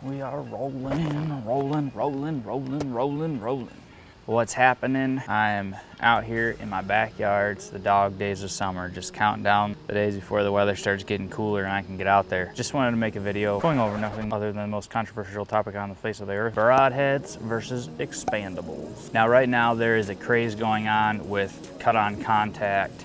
We are rolling. What's happening? I'm out here in my backyard. It's the dog days of summer, just counting down the days before the weather starts getting cooler and I can get out there. Just wanted to make a video going over nothing other than the most controversial topic on the face of the earth: broadheads versus expandables. Now, right now there is a craze going on with cut-on contact,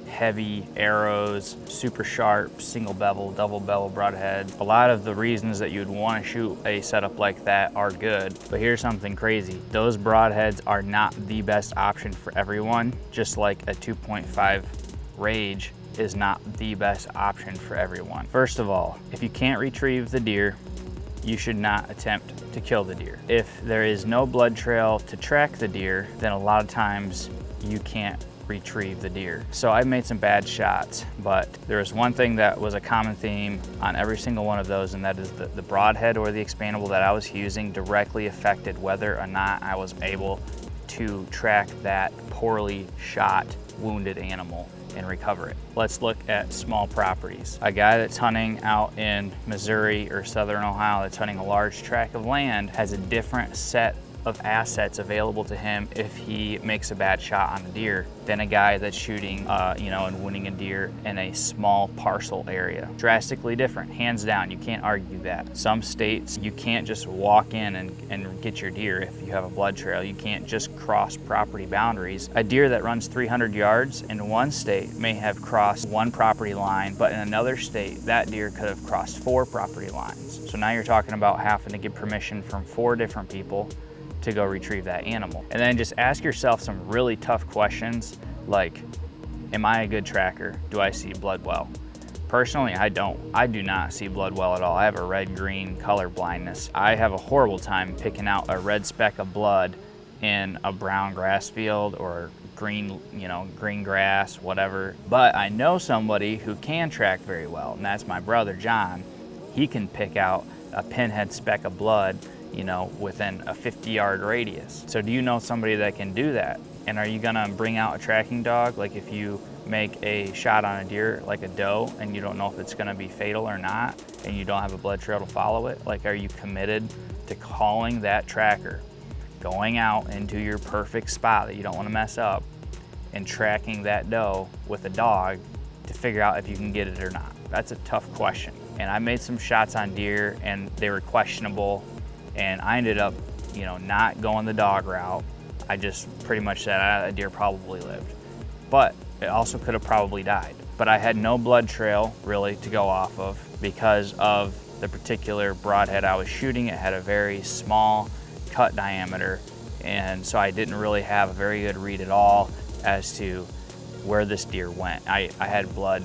heavy arrows, super sharp, single bevel, double bevel broadheads. A lot of the reasons that you'd want to shoot a setup like that are good, but here's something crazy. Those broadheads are not the best option for everyone, just like a 2.5 Rage is not the best option for everyone. First of all, if you can't retrieve the deer, you should not attempt to kill the deer. If there is no blood trail to track the deer, then a lot of times you can't retrieve the deer. So I made some bad shots, but there was one thing that was a common theme on every single one of those, and that is the broadhead or the expandable that I was using directly affected whether or not I was able to track that poorly shot, wounded animal and recover it. Let's look at small properties. A guy that's hunting out in Missouri or Southern Ohio that's hunting a large tract of land has a different set of assets available to him if he makes a bad shot on a deer than a guy that's shooting, and winning a deer in a small parcel area. Drastically different, hands down, you can't argue that. Some states, you can't just walk in and get your deer if you have a blood trail. You can't just cross property boundaries. A deer that runs 300 yards in one state may have crossed one property line, but in another state, that deer could have crossed 4 property lines. So now you're talking about having to get permission from 4 different people to go retrieve that animal. And then just ask yourself some really tough questions like, am I a good tracker? Do I see blood well? Personally, I don't. I do not see blood well at all. I have a red-green color blindness. I have a horrible time picking out a red speck of blood in a brown grass field or green grass, whatever. But I know somebody who can track very well, and that's my brother, John. He can pick out a pinhead speck of blood within a 50-yard radius. So do you know somebody that can do that? And are you gonna bring out a tracking dog? Like if you make a shot on a deer, like a doe, and you don't know if it's gonna be fatal or not, and you don't have a blood trail to follow it, like are you committed to calling that tracker, going out into your perfect spot that you don't wanna mess up, and tracking that doe with a dog to figure out if you can get it or not? That's a tough question. And I made some shots on deer and they were questionable, and I ended up, not going the dog route. I just pretty much said that deer probably lived, but it also could have probably died. But I had no blood trail really to go off of because of the particular broadhead I was shooting. It had a very small cut diameter, and so I didn't really have a very good read at all as to where this deer went. I had blood,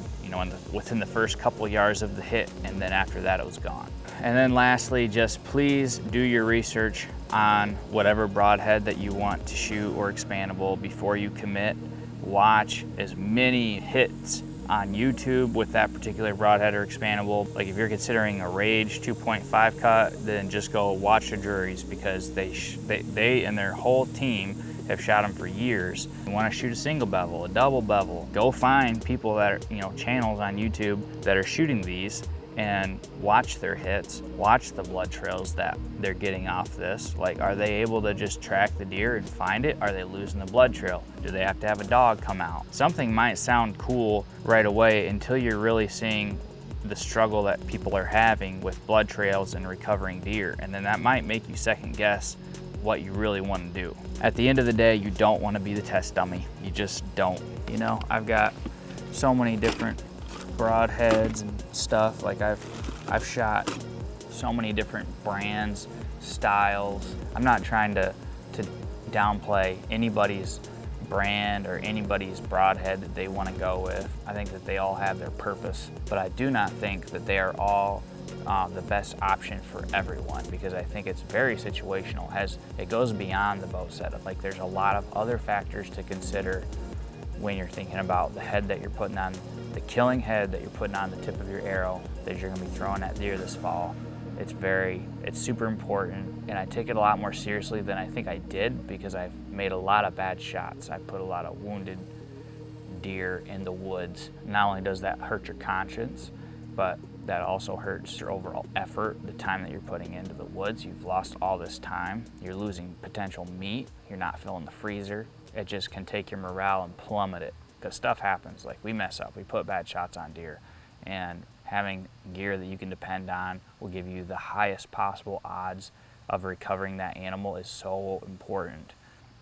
within the first couple yards of the hit, and then after that it was gone. And then lastly, just please do your research on whatever broadhead that you want to shoot or expandable before you commit. Watch as many hits on YouTube with that particular broadhead or expandable. Like if you're considering a Rage 2.5 cut, then just go watch the juries, because they and their whole team have shot them for years. You want to shoot a single bevel, a double bevel, go find people that are, channels on YouTube that are shooting these and watch their hits, watch the blood trails that they're getting off this. Like, are they able to just track the deer and find it? Are they losing the blood trail? Do they have to have a dog come out? Something might sound cool right away until you're really seeing the struggle that people are having with blood trails and recovering deer, and then that might make you second guess what you really want to do. At the end of the day, you don't want to be the test dummy. You just don't. I've got so many different broadheads and stuff. Like I've shot so many different brands, styles. I'm not trying to downplay anybody's brand or anybody's broadhead that they want to go with. I think that they all have their purpose, but I do not think that they are all the best option for everyone, because I think it's very situational. It goes beyond the bow setup. Like there's a lot of other factors to consider when you're thinking about the head that you're putting on, the killing head that you're putting on the tip of your arrow that you're gonna be throwing at deer this fall. It's super important, and I take it a lot more seriously than I think I did, because I've made a lot of bad shots. I put a lot of wounded deer in the woods. Not only does that hurt your conscience, but that also hurts your overall effort, the time that you're putting into the woods. You've lost all this time. You're losing potential meat. You're not filling the freezer. It just can take your morale and plummet it, because stuff happens. Like, we mess up, we put bad shots on deer, and having gear that you can depend on will give you the highest possible odds of recovering that animal is so important.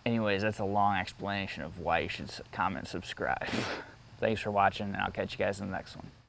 Anyways, that's a long explanation of why you should comment, subscribe. Thanks for watching, and I'll catch you guys in the next one.